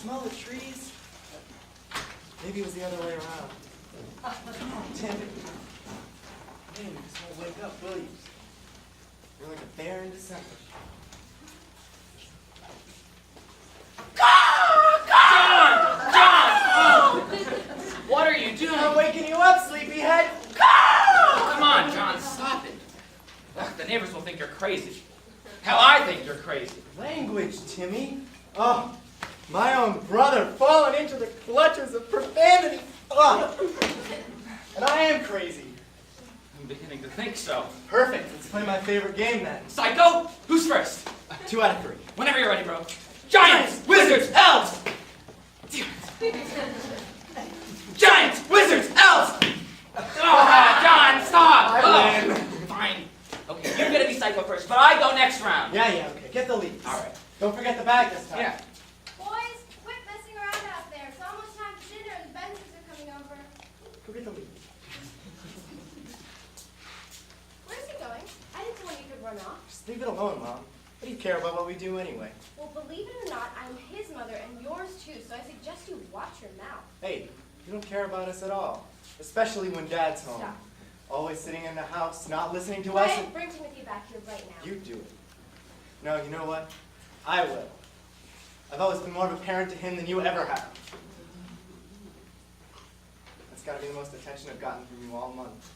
smell the trees? Maybe it was the other way around. Come on, Tim. Man, you just won't wake up, will you? You're like a bear in December. What are you doing? I'm waking you up, sleepyhead. Come on, John, stop it. Ugh, the neighbors will think you're crazy. Hell, I think you're crazy. Language, Timmy. Oh, my own brother fallen into the clutches of profanity. Oh. And I am crazy. I'm beginning to think so. Perfect. Let's play my favorite game then. Psycho, who's first? 2 out of 3. Whenever you're ready, bro. Giants, wizards, elves! Giants, wizards, elves! Oh, John, stop! I win. Fine. Okay, you're gonna be Psycho first, but I go next round. Yeah, okay. Get the leads. All right. Don't forget the bag this time. Yeah. Boys, quit messing around out there. It's almost time for dinner and the Bensons are coming over. Go get the leads. Where's he going? I didn't know you could run off. Just leave it alone, Mom. What do you care about what we do anyway? Well, believe it or not, I'm his mother and yours too, so I suggest you watch your mouth. Hey, you don't care about us at all. Especially when Dad's home. Stop. Always sitting in the house, not listening to us. Brian, bring Timothy back here right now. You do it. No, you know what? I will. I've always been more of a parent to him than you ever have. That's got to be the most attention I've gotten from you all month.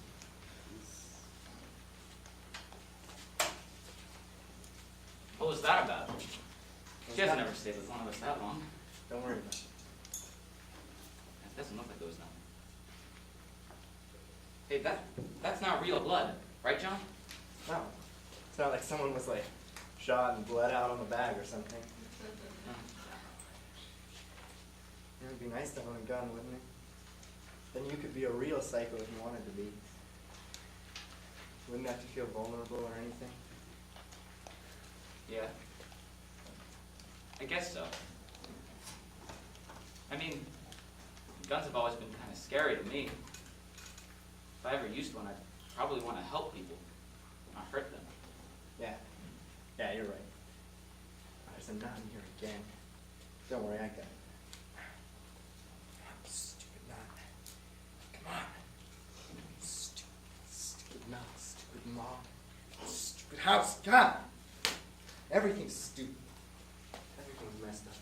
What was that about? She hasn't ever stayed with one of us that long. Don't worry about it. It doesn't look like there was nothing. Hey, that's not real blood, right, John? No. It's not like someone was like shot and bled out on the bag or something. It would be nice to own a gun, wouldn't it? Then you could be a real psycho if you wanted to be. Wouldn't have to feel vulnerable or anything. Yeah. I guess so. I mean, guns have always been kind of scary to me. If I ever used one, I'd probably want to help people, not hurt them. Yeah. Yeah, you're right. There's a knot in here again. Don't worry, I got it. Stupid knot. Come on. Stupid knot. Stupid mom. Stupid house. God. Everything's stupid. Everything's messed up.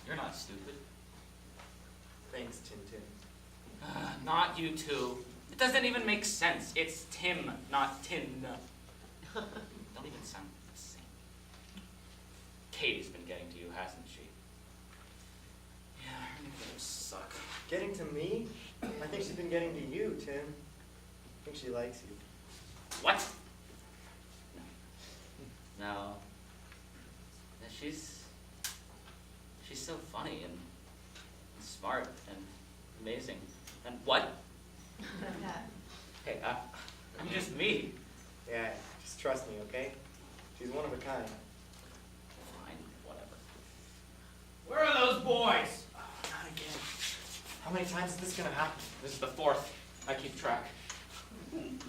You're not stupid. Thanks, Tintin. Not you two. It doesn't even make sense. It's Tim, not Tin. Don't even sound the same. Katie's been getting to you, hasn't she? Yeah, her nicknames suck. Getting to me? I think she's been getting to you, Tim. I think she likes you. What? No. Yeah, she's so funny and smart and amazing. And what? Hey, I'm just me. Yeah, just trust me, okay? She's one of a kind. Fine, whatever. Where are those boys? Oh, not again. How many times is this gonna happen? This is the 4th. I keep track. Didn't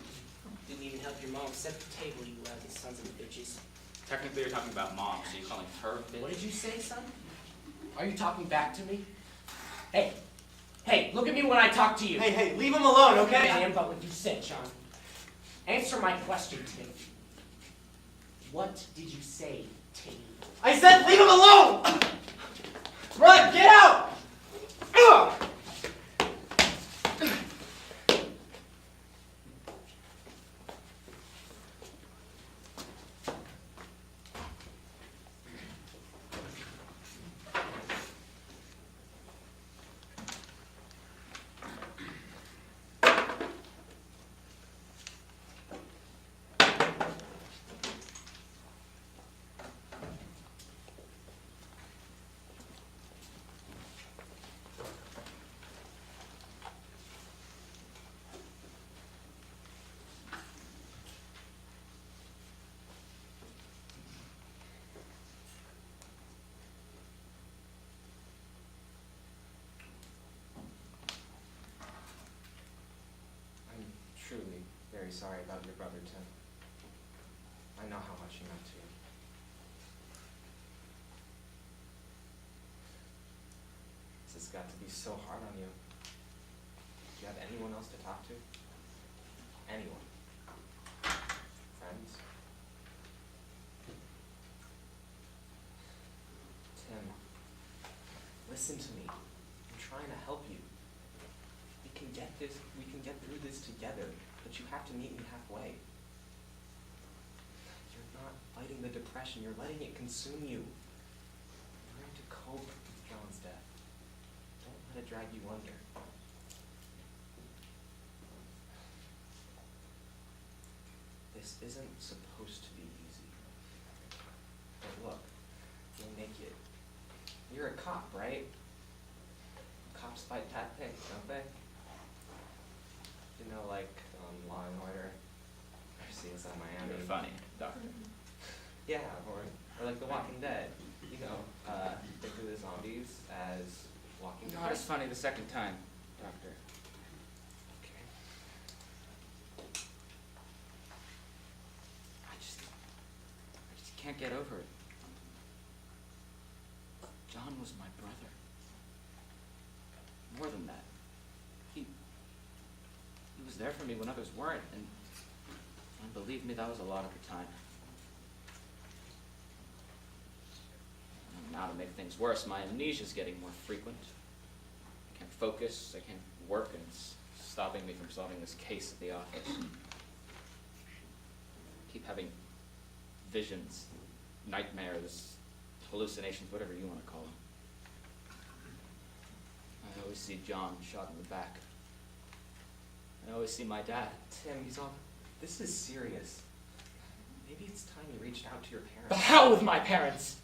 even help your mom set the table, you lousy sons of bitches. Technically, you're talking about mom, so you're calling her a bitch? What did you say, son? Are you talking back to me? Hey, look at me when I talk to you. Hey, leave him alone, okay? I am about what you said, John. Answer my question, Tim. What did you say, Tim? I said leave him alone! Run, get out! Ugh! Truly very sorry about your brother, Tim. I I know how much you meant to you. This has got to be so hard on you. Do you have anyone else to talk to? Anyone? Friends? Tim, listen to me. I'm trying to help you. We can get through this together, but you have to meet me halfway. You're not fighting the depression, you're letting it consume you. Learn to cope with John's death. Don't let it drag you under. This isn't supposed to be easy. But look, you'll make it. You're a cop, right? Cops fight bad things, don't they? You know, like Law and Order. I've seen this on Miami. You're funny, Doctor. Yeah, or like The Walking Dead. You know, think of the zombies as walking Not as dead. funny the second time, Doctor. Okay. I just can't get over it. John was my brother. More than that. He was there for me when others weren't, and believe me, that was a lot of the time. And now to make things worse, my amnesia's getting more frequent. I can't focus, I can't work, and it's stopping me from solving this case at the office. I keep having visions, nightmares, hallucinations, whatever you want to call them. I always see John shot in the back. I always see my dad. Tim, this is serious. Maybe it's time you reached out to your parents. The hell with my parents!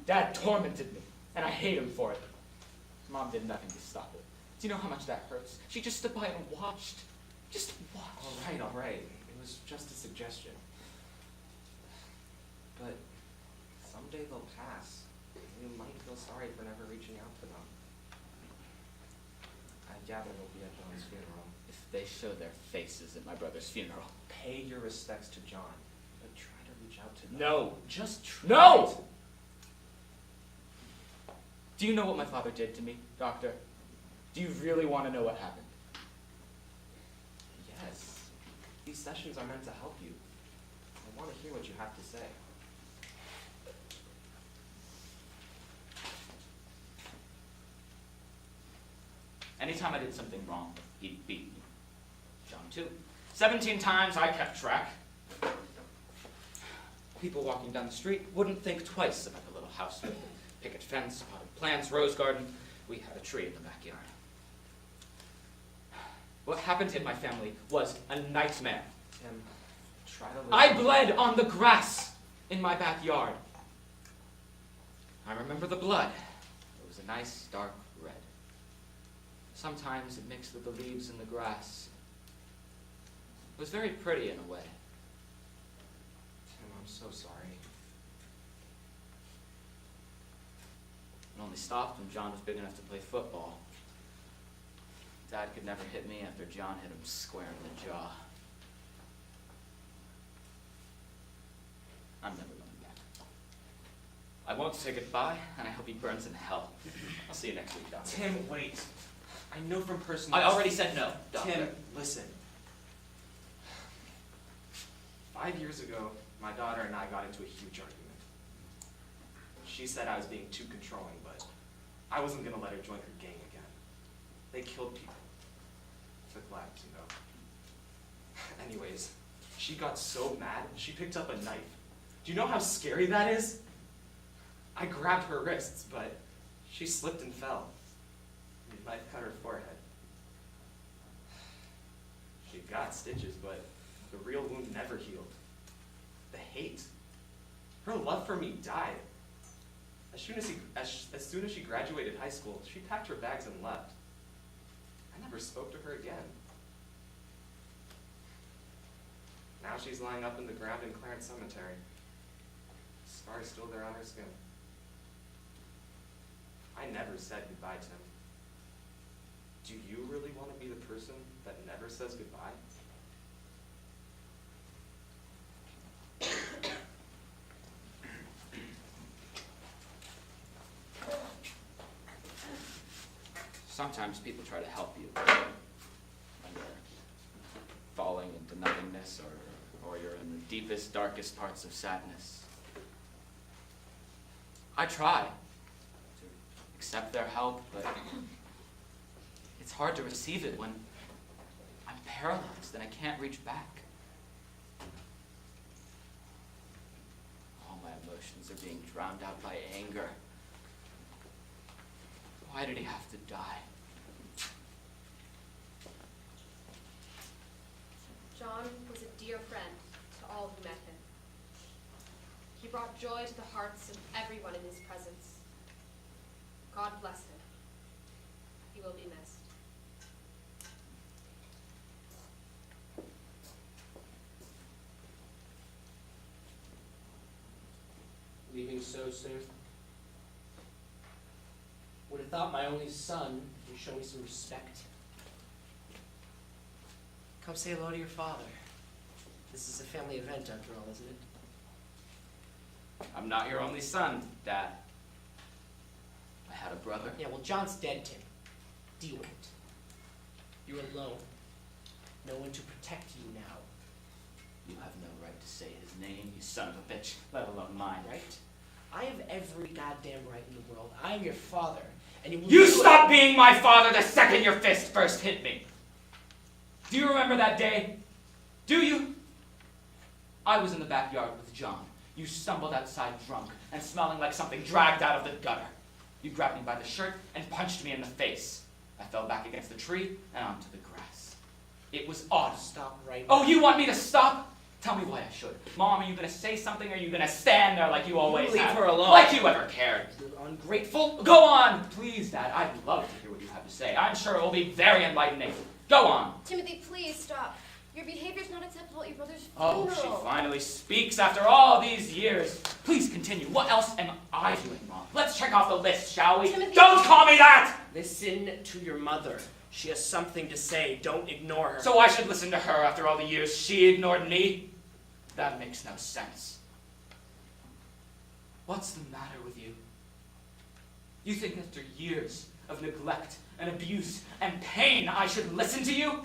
Dad tormented me, and I hate him for it. Mom did nothing to stop it. Do you know how much that hurts? She just stood by and watched. Just watched. All right. It was just a suggestion. But someday they'll pass. You might feel sorry for never reaching out to them. I gather they'll be at John's funeral. If they show their faces at my brother's funeral. Pay your respects to John, but try to reach out to them. No. Just try. No! Do you know what my father did to me, Doctor? Do you really want to know what happened? Yes. These sessions are meant to help you. I want to hear what you have to say. Anytime I did something wrong, he'd beat me. John, too. 17 times I kept track. People walking down the street wouldn't think twice about the little house with the picket fence, potted plants, rose garden. We had a tree in the backyard. What happened in my family was a nightmare. Tim, try to listen. I bled on the grass in my backyard. I remember the blood. It was a nice dark red. Sometimes it mixed with the leaves in the grass. It was very pretty in a way. Tim, I'm so sorry. It only stopped when John was big enough to play football. Dad could never hit me after John hit him square in the jaw. I'm never going back. I won't say goodbye, and I hope he burns in hell. I'll see you next week, Doctor. Tim, wait. I know from personal I already said no, Doctor. Tim, listen. 5 years ago, my daughter and I got into a huge argument. She said I was being too controlling, but I wasn't going to let her join her gang again. They killed people. Took lives, you know. Anyways, she got so mad, she picked up a knife. Do you know how scary that is? I grabbed her wrists, but she slipped and fell. The knife cut her forehead. She got stitches, but the real wound never healed. The hate. Her love for me died. As soon as she graduated high school, she packed her bags and left. I never spoke to her again. Now she's lying up in the ground in Clarence Cemetery. Scars still there on her skin. I never said goodbye to him. Do you really want to be the person that never says goodbye? Sometimes people try to help you when you're falling into nothingness or you're in the deepest, darkest parts of sadness. I try to accept their help, but it's hard to receive it when I'm paralyzed and I can't reach back. All my emotions are being drowned out by anger. Why did he have to die? John was a dear friend to all who met him. He brought joy to the hearts of everyone in his presence. God bless him. He will be missed. Leaving so soon? Would have thought my only son would show me some respect. Come say hello to your father. This is a family event after all, isn't it? I'm not your only son, Dad. I had a brother. Yeah, well, John's dead, Tim. Deal with it. You're alone. No one to protect you now, You have no right to say his name, you son of a bitch, let alone mine. right? I have every goddamn right in the world. I am your father, and you will You do stop being my father the second your fist first hit me. Do you remember that day? Do you? I was in the backyard with John. You stumbled outside drunk and smelling like something dragged out of the gutter. You grabbed me by the shirt and punched me in the face. I fell back against the tree and onto the grass. It was odd. Stop right Oh, you want me to stop? Tell me why I should. Mom, are you going to say something or are you going to stand there like you always leave have? her alone. Like you ever cared. You're ungrateful. Go on, please, Dad. I'd love to hear what you have to say. I'm sure it will be very enlightening. Go on. Timothy, please stop. Your behavior's not acceptable at your brother's Oh, funeral. she finally speaks after all these years. Please continue. What else am I doing wrong? Let's check off the list, shall we? Timothy- Don't call me that! Listen to your mother. She has something to say. Don't ignore her. So I should listen to her after all the years she ignored me? That makes no sense. What's the matter with you? You think after years of neglect and abuse and pain I should listen to you?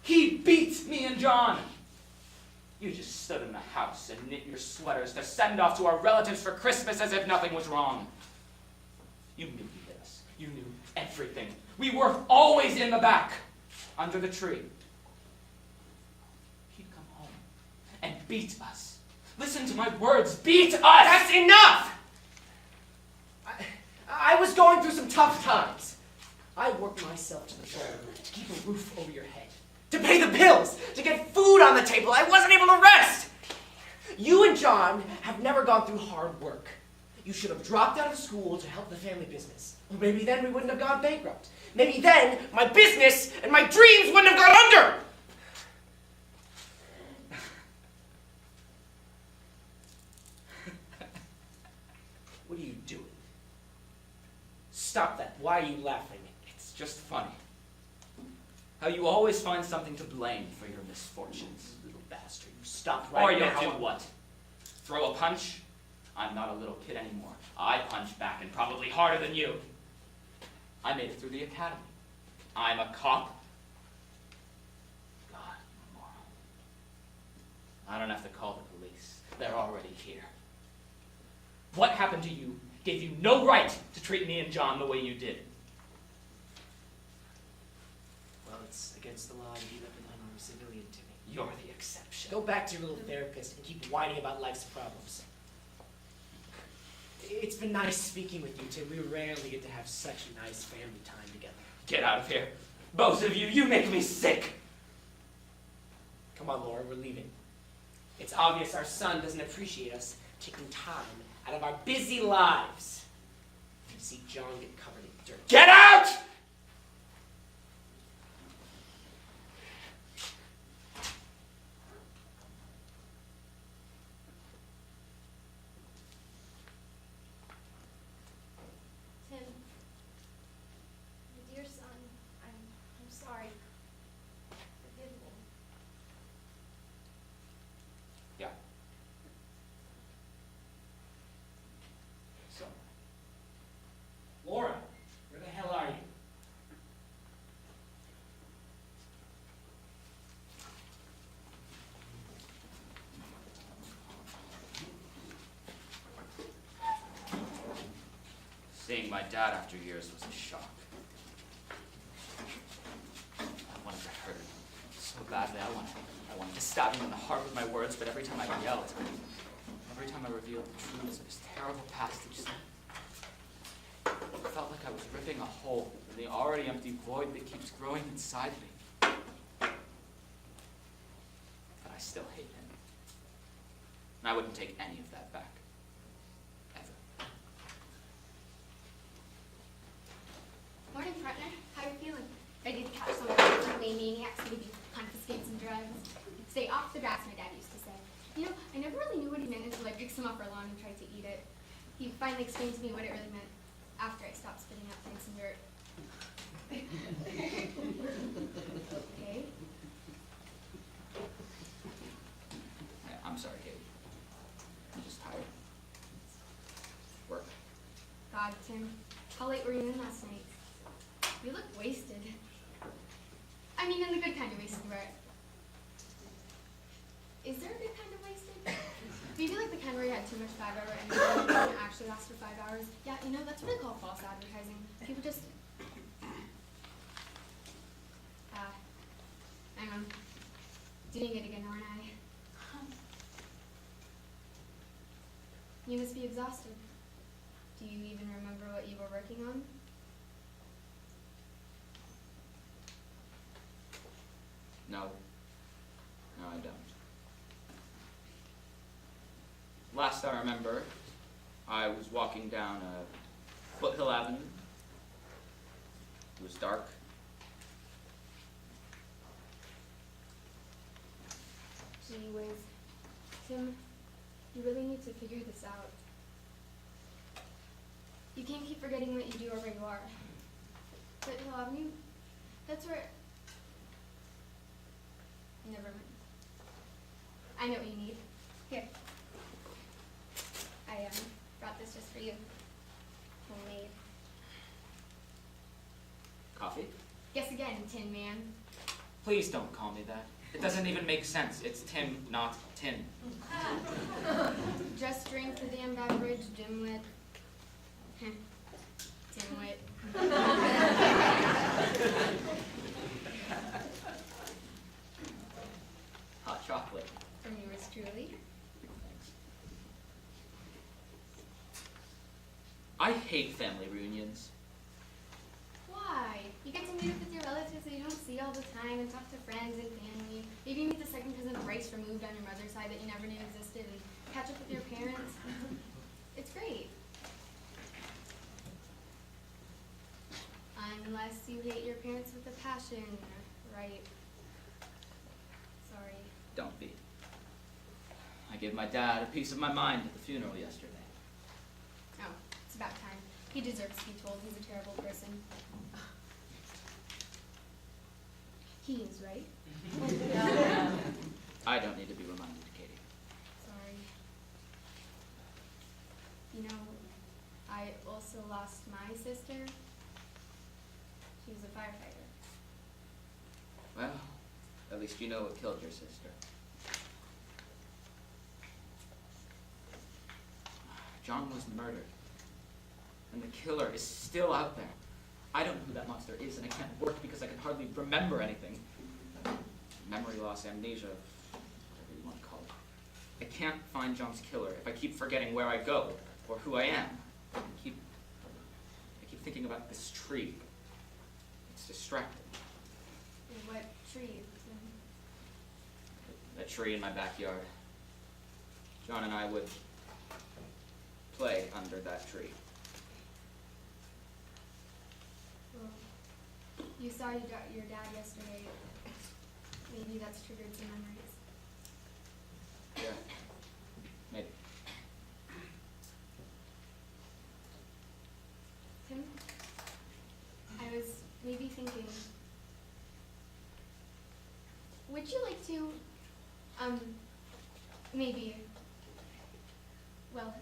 He beat me and John. You just stood in the house and knit your sweaters to send off to our relatives for Christmas as if nothing was wrong. You knew he hit us. You knew everything. We were always in the back, under the tree. He'd come home and beat us. Listen to my words. Beat us! That's enough! I was going through some tough times. I worked myself to the bone to keep a roof over your head, to pay the bills, to get food on the table. I wasn't able to rest. You and John have never gone through hard work. You should have dropped out of school to help the family business. Well, maybe then we wouldn't have gone bankrupt. Maybe then my business and my dreams wouldn't have gone under. What are you doing? Stop that. Why are you laughing? It's just funny. How you always find something to blame for your misfortunes. Little bastard. You stop right Or you'll now. do what? Throw a punch? I'm not a little kid anymore. I punch back and probably harder than you. I made it through the academy. I'm a cop. God, I'm a moron. I don't have to call the police. They're already here. What happened to you gave you no right to treat me and John the way you did. Well, it's against the law to beat up an unarmed civilian, Timmy. You're the exception. Go back to your little therapist and keep whining about life's problems. It's been nice speaking with you, Tim. We rarely get to have such a nice family time together. Get out of here. Both of you, you make me sick. Come on, Laura, we're leaving. It's obvious our son doesn't appreciate us taking time out of our busy lives to see John get covered in dirt. Get out! Tim, my dear son, I'm sorry. Forgive me. Yeah. So, Laura, where the hell are you? Seeing my dad after years was a shock. I wanted to hurt him so badly. I wanted to stab him in the heart with my words, but every time I yelled, every time I revealed the truths of his terrible past, it felt like I was ripping a hole in the already empty void that keeps growing inside me. But I still hate him. And I wouldn't take any of that back. Ever. Morning, partner. How are you feeling? Ready to catch some of those runaway maniacs who maybe confiscate some drugs? Stay off the grass, my dad used to say. You know, I never really knew what he meant until I picked some off our lawn and tried to eat it. He finally explained to me what it really meant after I stopped spitting out things in dirt. Okay? I'm sorry, Katie. I'm just tired. Work. God, Tim, how late were you in last night? You look wasted. I mean, in the good kind of wasted, right? Is there a good kind of wasted? Do you feel like the kind where you had too much 5-hour energy and it didn't actually last for 5 hours? Yeah, you know, that's what they call false advertising. People just... hang on. Doing it again, aren't I? You must be exhausted. Do you even remember what you were working on? No. No, I don't. Last I remember, I was walking down a foothill avenue. It was dark. Gee whiz. Tim, you really need to figure this out. You can't keep forgetting what you do or where you are. Foothill Avenue? That's where... Never mind. I know what you need. Here. I brought this just for you. Homemade. Coffee? Guess again, Tin Man. Please don't call me that. It doesn't even make sense. It's Tim, not Tin. Just drink the damn beverage, dimwit. Dimwit. Hot chocolate. From yours truly. Thanks. I hate family reunions. Why? You get to meet up with your relatives that you don't see all the time and talk to friends and family. Maybe meet the second cousin thrice removed on your mother's side that you never knew existed and catch up with your parents. It's great. Unless you hate your parents with a passion, right? Sorry. Don't be. I gave my dad a piece of my mind at the funeral yesterday. Oh, it's about time. He deserves to be told he's a terrible person. He is, right? I don't need to be reminded, Katie. Sorry. You know, I also lost my sister. She was a firefighter. Well, at least you know what killed your sister. John was murdered. And the killer is still out there. I don't know who that monster is, and I can't work because I can hardly remember anything. Memory loss, amnesia, whatever you want to call it. I can't find John's killer if I keep forgetting where I go or who I am. I keep thinking about this tree. It's distracting. What tree? That tree in my backyard. John and I would play under that tree. Well, you saw your dad yesterday. Maybe that's triggered some memories. Yeah, maybe. Tim, I was maybe thinking, would you like to, maybe, well,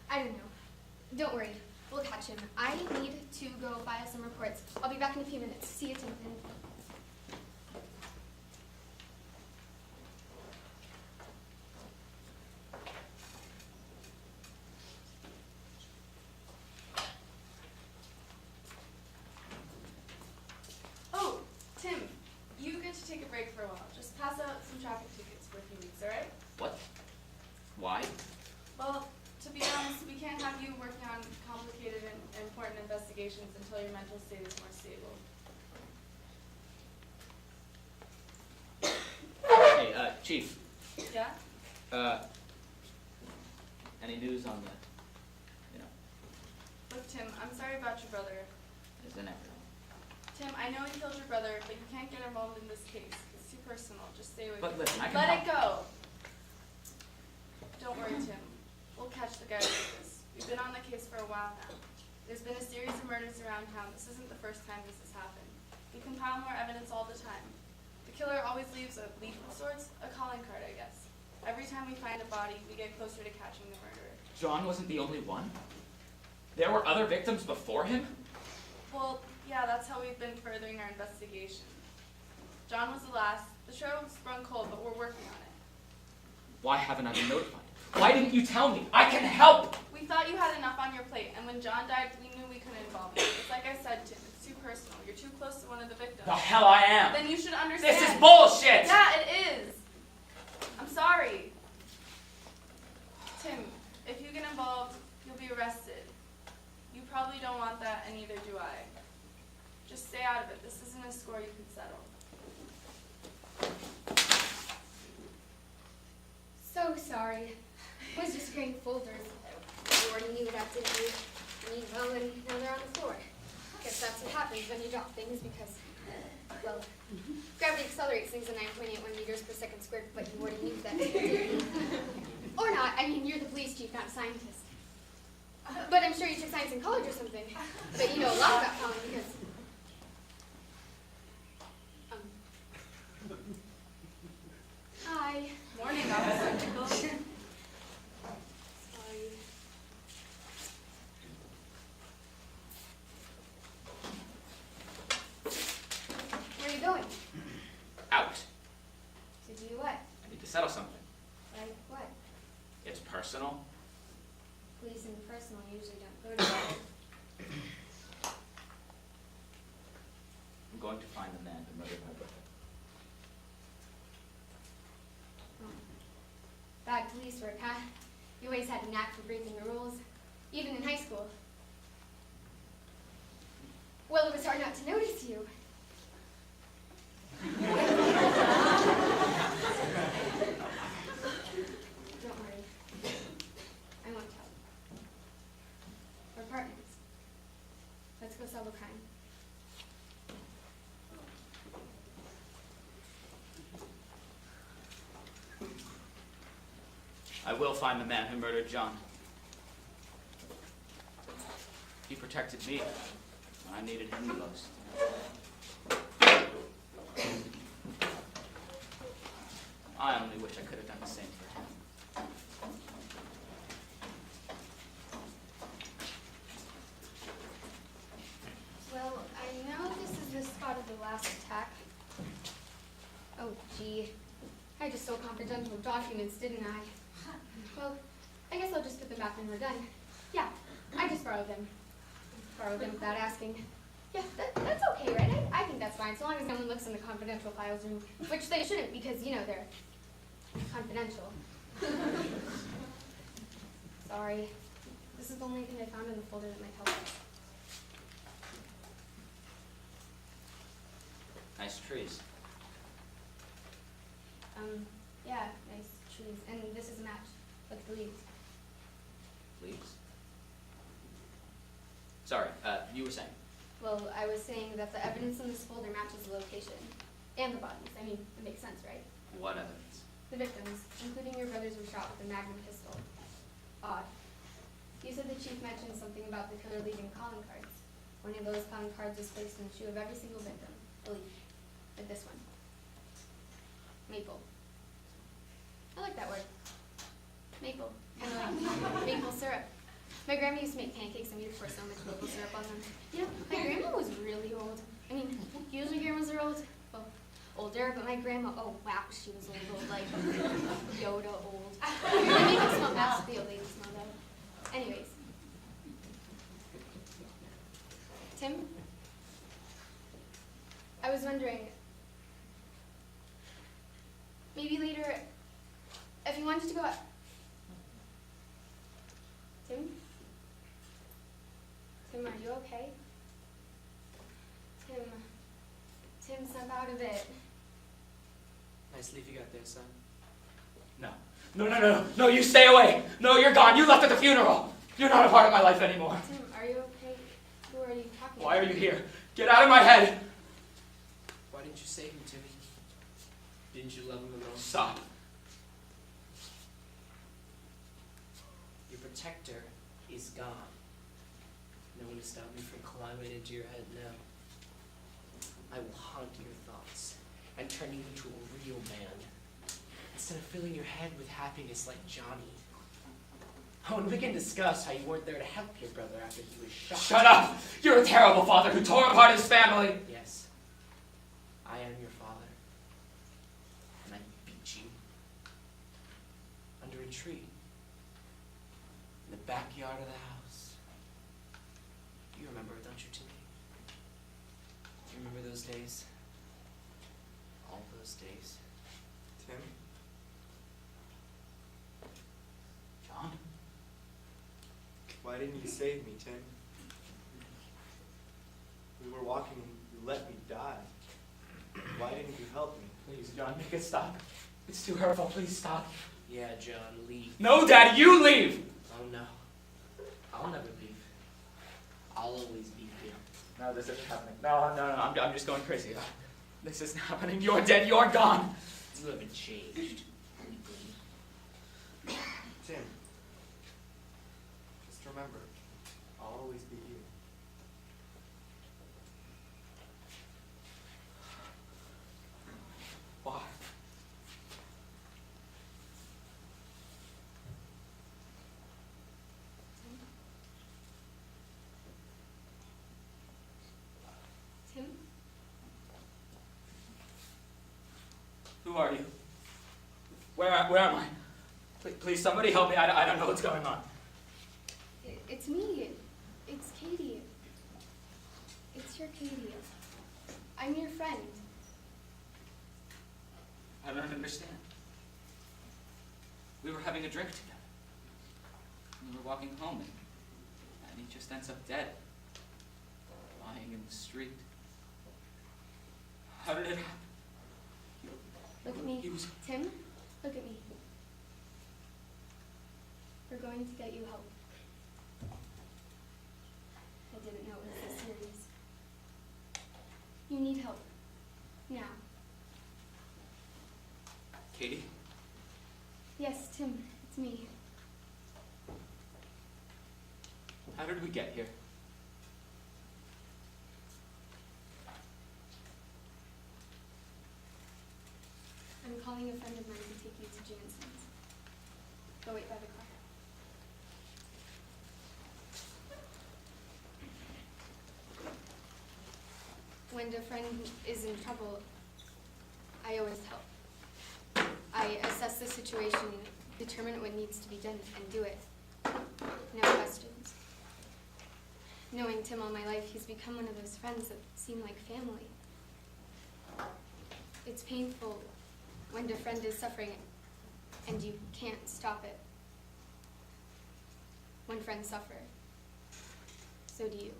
I don't know. Don't worry, we'll catch him. I need to go file some reports. I'll be back in a few minutes. See you, Tim. to take a break for a while. Just pass out some traffic tickets for a few weeks, alright? What? Why? Well, to be honest, we can't have you working on complicated and important investigations until your mental state is more stable. Hey, Chief. Yeah? Any news on the, Look, Tim, I'm sorry about your brother. isn't everyone? Tim, I know he killed your brother, but you can't get involved in this case. It's too personal. Just stay away But from it. listen, I can Let help. it go. Don't worry, Tim. We'll catch the guy who did this. We've been on the case for a while now. There's been a series of murders around town. This isn't the first time this has happened. We compile more evidence all the time. The killer always leaves a lead of sorts, a calling card, I guess. Every time we find a body, we get closer to catching the murderer. John wasn't the only one? There were other victims before him? Well, yeah, that's how we've been furthering our investigation. John was the last. The trail was sprung cold, but we're working on it. Why haven't I been notified? Why didn't you tell me? I can help! We thought you had enough on your plate, and when John died, we knew we couldn't involve you. It's like I said, Tim, it's too personal. You're too close to one of the victims. The hell I am! Then you should understand. This is bullshit! Yeah, it is. I'm sorry. Tim, if you get involved, you'll be arrested. You probably don't want that, and neither do I. Just stay out of it. This isn't a score you can settle. So sorry. Was just creating folders. You already knew that, didn't you? Well, and now they're on the floor. Guess that's what happens when you drop things because, well, gravity accelerates things at 9.81 meters per second squared, but you already knew that. Or not. I mean, you're the police chief, not a scientist. But I'm sure you took science in college or something. But you know a lot about pollen because... Hi. Morning, Officer Nichols. Sorry. Where are you going? Out. To do what? I need to settle something. Like what? It's personal. Police and personal usually don't go together. I'm going to find the man who murdered my brother. Bad police work, huh? You always had a knack for breaking the rules, even in high school. Well, it was hard not to notice you. Don't worry. I won't tell. We're partners. Let's go solve a crime. I will find the man who murdered John. He protected me when I needed him the most. I only wish I could have done the same for him. Well, I know this is the spot of the last attack. Oh, gee. I just stole confidential documents, didn't I? Well, I guess I'll just put them back when we're done. Yeah, I just borrowed them. Borrowed them without asking. Yeah, that's okay, right? I think that's fine, so long as no one looks in the confidential files room, which they shouldn't because, you know, they're confidential. Sorry. This is the only thing I found in the folder that might help us. Nice trees. Yeah, nice trees. And this is a match. Look at the leaves. Leaves? Sorry, you were saying? Well, I was saying that the evidence in this folder matches the location. And the bodies. I mean, it makes sense, right? What evidence? The victims, including your brothers, were shot with a Magnum pistol. Odd. You said the chief mentioned something about the killer leaving calling cards. One of those calling cards was placed in the shoe of every single victim. A leaf. Like this one. Maple. I like that word. Maple. Kind of like maple syrup. My grandma used to make pancakes and we would pour so much maple syrup on them. You know, my grandma was really old. I mean, usually grandmas are old. Well, older, but my grandma, oh wow, she was old, like Yoda old. I make it smell, that's the old lady smell though. Anyways. Tim? I was wondering, maybe later, if you wanted to go out. Tim? Tim, are you okay? Tim, snap out of it. Nice leaf you got there, son. No, you stay away. No, you're gone. You left at the funeral. You're not a part of my life anymore. Tim, are you okay? Who are you talking Why are about? you here? Get out of my head. Why didn't you save him, Timmy? Didn't you love him the most? Stop. Your protector is gone. No one to stop me from climbing into your head now. I will haunt your thoughts and turn you into a real man. Instead of filling your head with happiness like Johnny. Oh, and we can discuss how you weren't there to help your brother after he was shot. Shut up! You're a terrible father who tore apart his family. Yes, I am your father. And I beat you. Under a tree. In the backyard of the house. You remember it, don't you, Timmy? Do you remember those days? All those days. Tim? John? Why didn't you save me, Tim? We were walking and you let me die. Why didn't you help me? Please, John, make it stop. It's too hurtful. Please stop. Yeah, John, leave. No, Dad, you leave! Oh no. I'll never leave. I'll always be here. No, this isn't happening. No, I'm just going crazy. This isn't happening. You're dead. You're gone. You haven't changed. Tim, just remember, I'll always be you. Why? Tim? Who are you? Where am I? Please, somebody help me. I don't know what's going on. It's me. It's Katie. It's your Katie. I'm your friend. I don't understand. We were having a drink together. We were walking home, and he just ends up dead. Lying in the street. How did it happen? Look at me. He was... Tim, look at me. We're going to get you help. I didn't know it was this serious. You need help. Now. Katie? Yes, Tim, it's me. How did we get here? I'm calling a friend of mine to take you to Janssen's. Go wait by the car. When a friend is in trouble, I always help. I assess the situation, determine what needs to be done, and do it. No questions. Knowing Tim all my life, he's become one of those friends that seem like family. It's painful when a friend is suffering and you can't stop it. When friends suffer, so do you.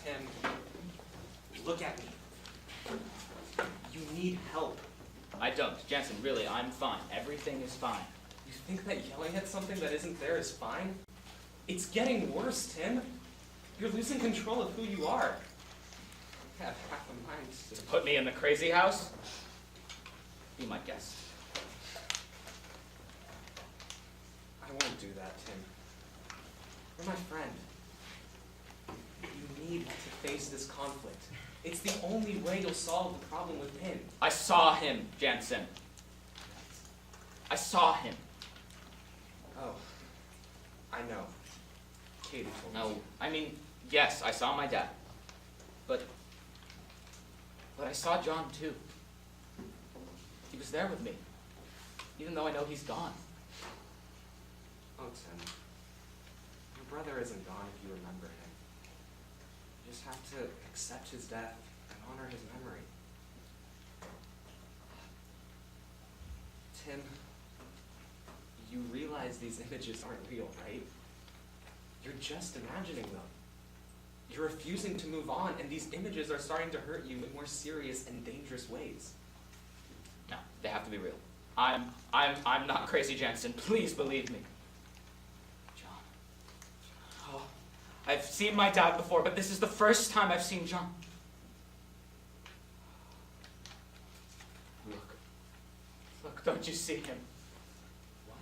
Tim, look at me. You need help. I don't. Jensen, really, I'm fine. Everything is fine. You think that yelling at something that isn't there is fine? It's getting worse, Tim. You're losing control of who you are. You have half a mind To put me in the crazy house? Be my guest. I won't do that, Tim. You're my friend. You need to face this conflict. It's the only way you'll solve the problem with him. I saw him, Jensen. I saw him. Oh, I know. Katie told me. No, I mean, yes, I saw my dad. But I saw John too. He was there with me, even though I know he's gone. Oh, Tim. Your brother isn't gone if you remember him. You just have to accept his death and honor his memory. Tim, you realize these images aren't real, right? You're just imagining them. You're refusing to move on, and these images are starting to hurt you in more serious and dangerous ways. No, they have to be real. I'm not crazy, Jensen. Please believe me. John. Oh, I've seen my dad before, but this is the first time I've seen John. Look, don't you see him? What?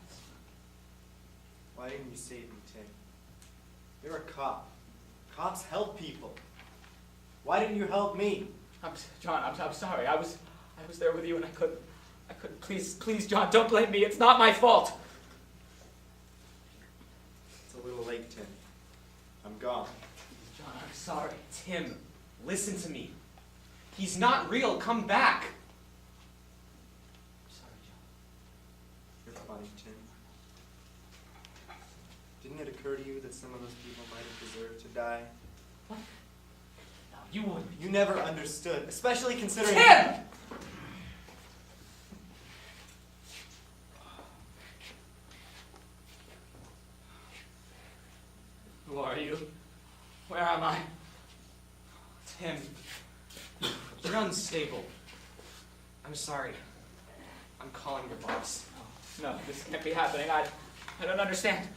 Why didn't you save me, Tim? You're a cop. Cops help people. Why didn't you help me? John, I'm sorry. I was there with you and I couldn't. Please, John, don't blame me. It's not my fault. It's a little late, Tim. I'm gone. John, I'm sorry. Tim, listen to me. He's not real. Come back. I'm sorry, John. You're funny, Tim. Didn't it occur to you that some of those people might have deserved to die? What? No, you wouldn't. You never understood, especially considering— Tim! Who are you? Where am I? Tim, you're unstable. I'm sorry. I'm calling your boss. No, this can't be happening. I don't understand.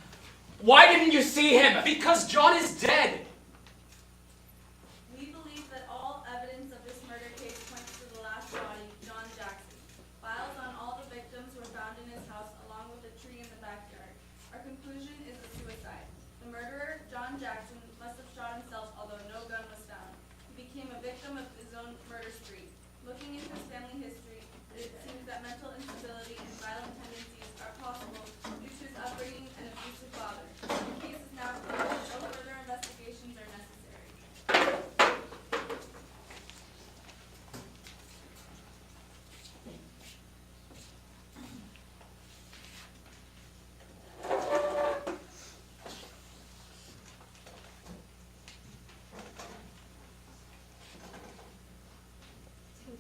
Why didn't you see him? Because John is dead! We believe that all evidence of this murder case points to the last body, John Jackson. Files on all the victims were found in his house along with a tree in the backyard. Our conclusion is a suicide. The murderer, John Jackson, must have shot himself, although no gun was found. He became a victim of his own murder spree. Looking into his family history, it seems that mental instability and violent tendencies are possible due to his upbringing and abusive father. The case is now closed. No further investigations are necessary. Tim,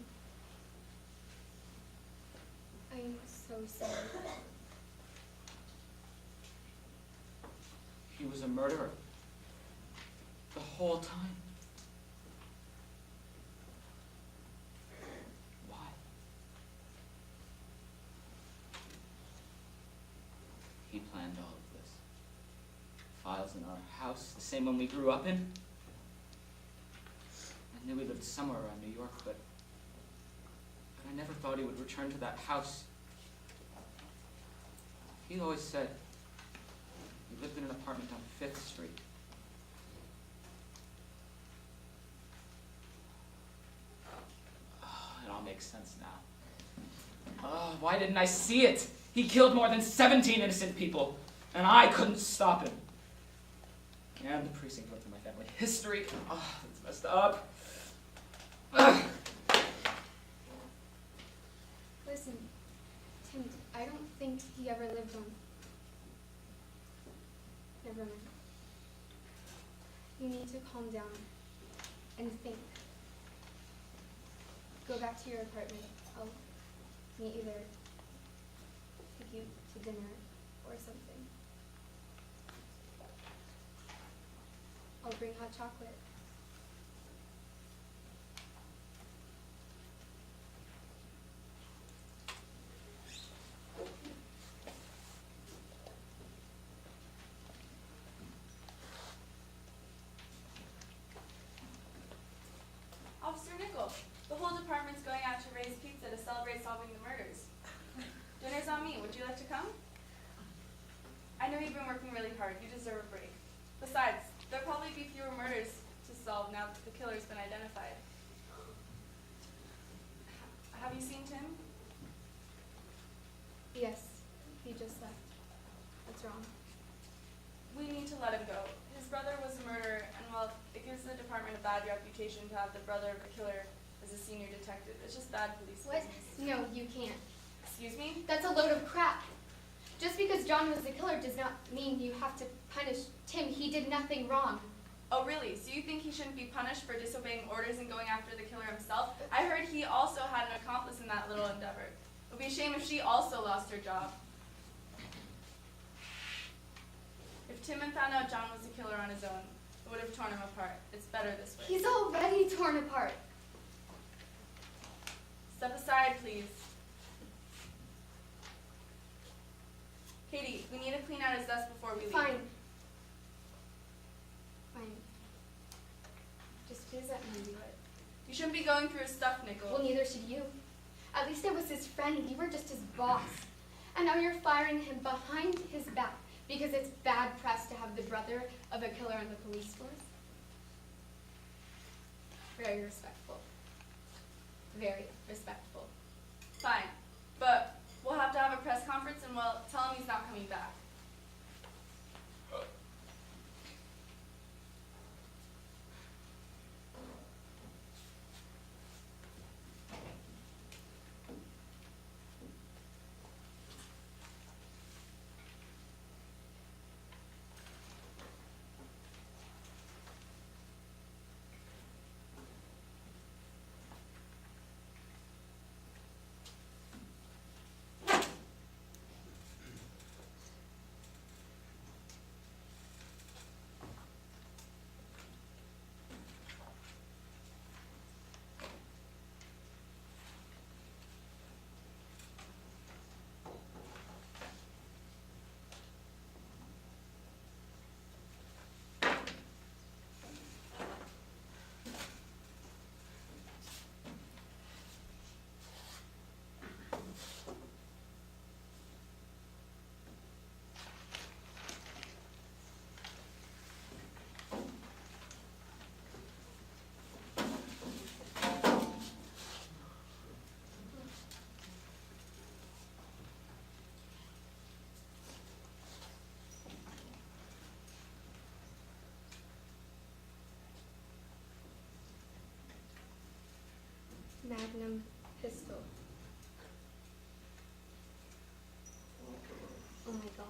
I'm so sorry. He was a murderer. The whole time. Why? He planned all of this. Files in our house, the same one we grew up in. I knew he lived somewhere around New York, but I never thought he would return to that house. He always said he lived in an apartment on 5th Street. Oh, it all makes sense now. Oh, why didn't I see it? He killed more than 17 innocent people, and I couldn't stop him. And the precinct went through my family history. Oh, that's messed up. Ugh. Listen, Tim, I don't think he ever lived on. Never mind. You need to calm down and think. Go back to your apartment. I'll meet you there. Take you to dinner or something. I'll bring hot chocolate. Officer Nickel, the whole department's going out to raise pizza to celebrate solving the murders. Dinner's on me. Would you like to come? I know you've been working really hard. You deserve a break. Besides, there'll probably be fewer murders to solve now that the killer's been identified. Have you seen Tim? Yes, he just left. What's wrong? We need to let him go. His brother was a murderer, and well, it gives the department a bad reputation to have the brother of the killer as a senior detective. It's just bad police What? business. No, you can't. Excuse me? That's a load of crap. Just because John was the killer does not mean you have to punish Tim. He did nothing wrong. Oh, really? So you think he shouldn't be punished for disobeying orders and going after the killer himself? I heard he also had an accomplice in that little endeavor. It would be a shame if she also lost her job. If Tim had found out John was the killer on his own, it would have torn him apart. It's better this way. He's already torn apart. Step aside, please. Katie, we need to clean out his desk before we leave. Fine. Fine. Just please let me do it. You shouldn't be going through his stuff, Nickel. Well, neither should you. At least I was his friend. You were just his boss. And now you're firing him behind his back because it's bad press to have the brother of a killer on the police force. Very respectful. Very respectful. Fine, but we'll have to have a press conference and we'll tell him he's not coming back. Magnum pistol. Oh my god.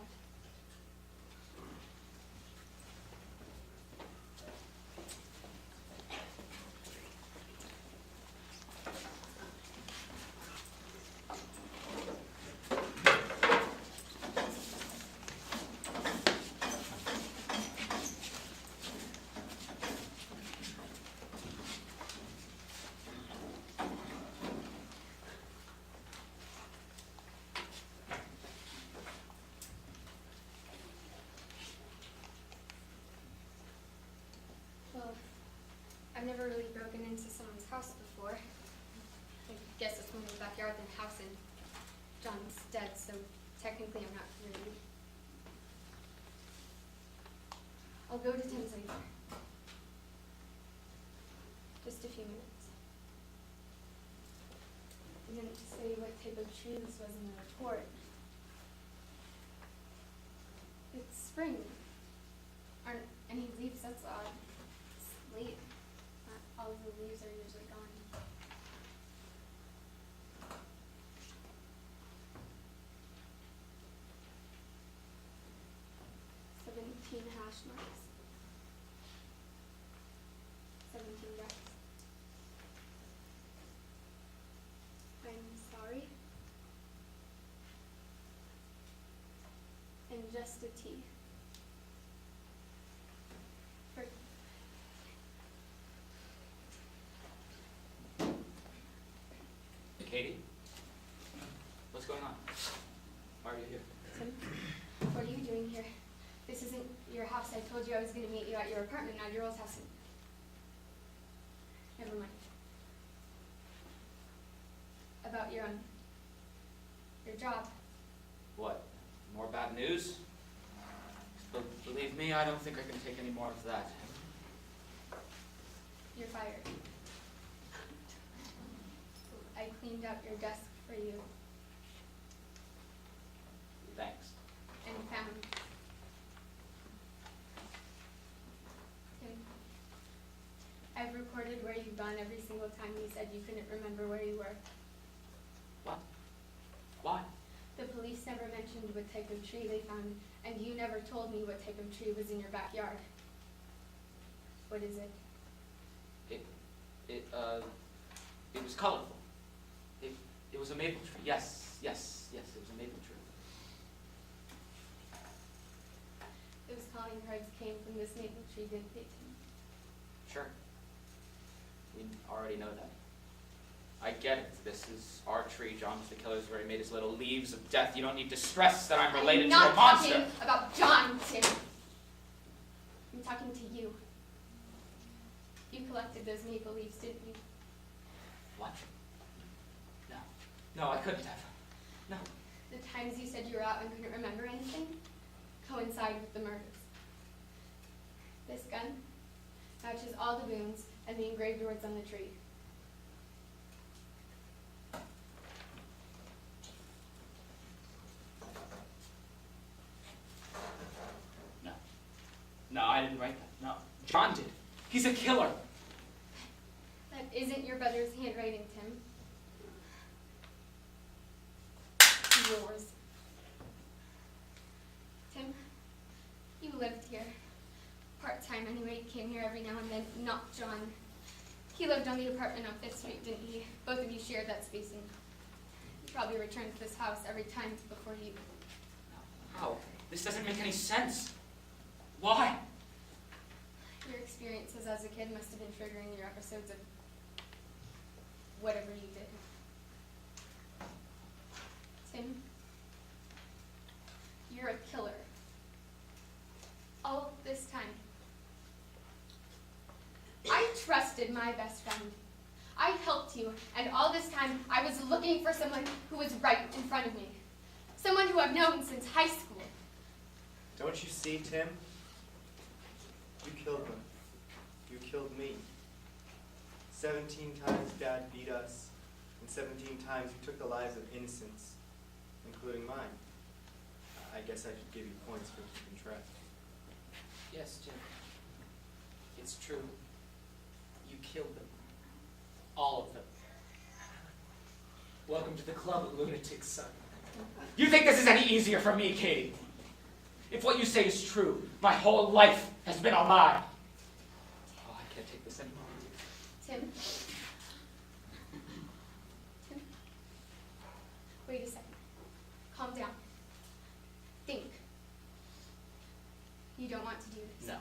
Well, I've never really broken into someone's house before. I guess it's more in the backyard than the house, and John's dead, so technically I'm not really. I'll go to Tim's later. Just a few minutes. He didn't say what type of tree this was in the report. It's spring. Aren't any leaves? That's odd. It's late. Not all of the leaves are usually gone. "17 hash marks. 17 reps. I'm sorry. And just a T. For Katie? What's going on? Why are you here? Tim, what are you doing here? This isn't your house. I told you I was going to meet you at your apartment, not your old house. Never mind. About your job. What? More bad news? But believe me, I don't think I can take any more of that. You're fired. I cleaned out your desk for you Thanks. and found. Tim, I've recorded where you've gone every single time you said you couldn't remember where you were. What? Why? The police never mentioned what type of tree they found, and you never told me what type of tree was in your backyard. What is it? It was colorful. It was a maple tree. Yes, it was a maple tree. Those calling cards came from this maple tree, didn't they, Tim? Sure. We already know that. I get it. This is our tree. John's the killer's already made his little leaves of death. You don't need to stress that I'm related to a monster. I'm not talking about John, Tim. I'm talking to you. You collected those maple leaves, didn't you? What? No, I couldn't have. No. The times you said you were out and couldn't remember anything coincide with the murders. This gun matches all the wounds and the engraved words on the tree. No, I didn't write that. No. John did. He's a killer. That isn't your brother's handwriting, Tim. Yours. Tim, you lived here. Part-time anyway, he came here every now and then. Not John. He lived on the apartment off this street, didn't he? Both of you shared that space, and he probably returned to this house every time before you. How? This doesn't make any sense. Why? Your experiences as a kid must have been triggering your episodes of whatever you did. Tim, you're a killer. All this time. I trusted my best friend. I helped you, and all this time I was looking for someone who was right in front of me. Someone who I've known since high school. Don't you see, Tim? You killed them. You killed me. 17 times Dad beat us, and 17 times you took the lives of innocents, including mine. I guess I should give you points for keeping track. Yes, Jim. It's true. You killed them. All of them. Welcome to the club of lunatics, son. You think this is any easier for me, Katie? If what you say is true, my whole life has been a lie. Oh, I can't take this anymore. Tim? Tim? Wait a second. Calm down. Think. You don't want to do this. No.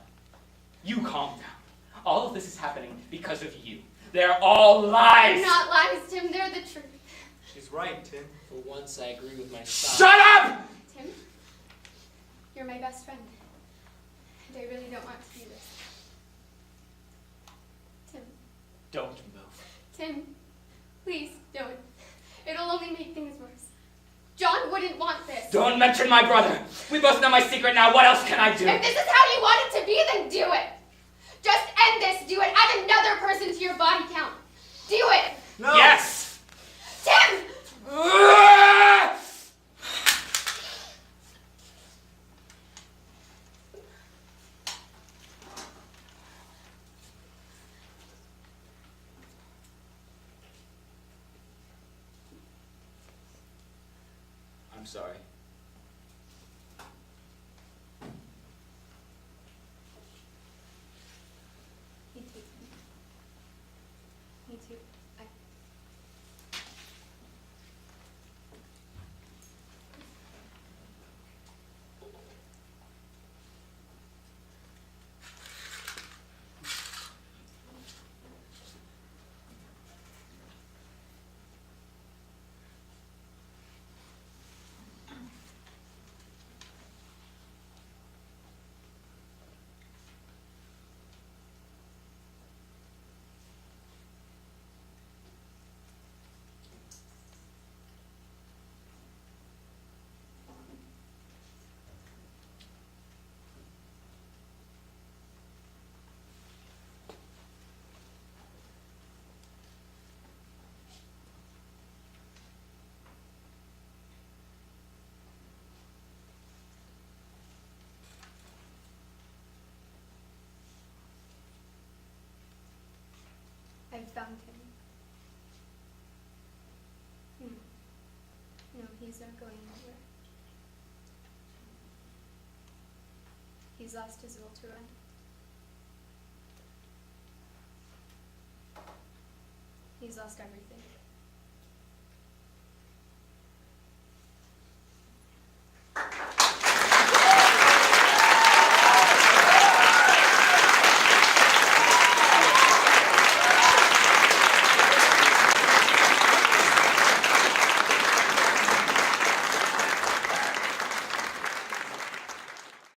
You calm down. All of this is happening because of you. They're all lies! They're not lies, Tim. They're the truth. She's right, Tim. For once, I agree with my son. Shut up! Tim? You're my best friend. And I really don't want to do this. Tim. Don't move. Tim. Please, don't. It'll only make things worse. John wouldn't want this. Don't mention my brother. We both know my secret now. What else can I do? If this is how you want it to be, then do it. Just end this. Do it. Add another person to your body count. Do it. No! Yes! Tim! I'm sorry. Me too. Me too. I found him. No, he's not going anywhere. He's lost his will to run. He's lost everything.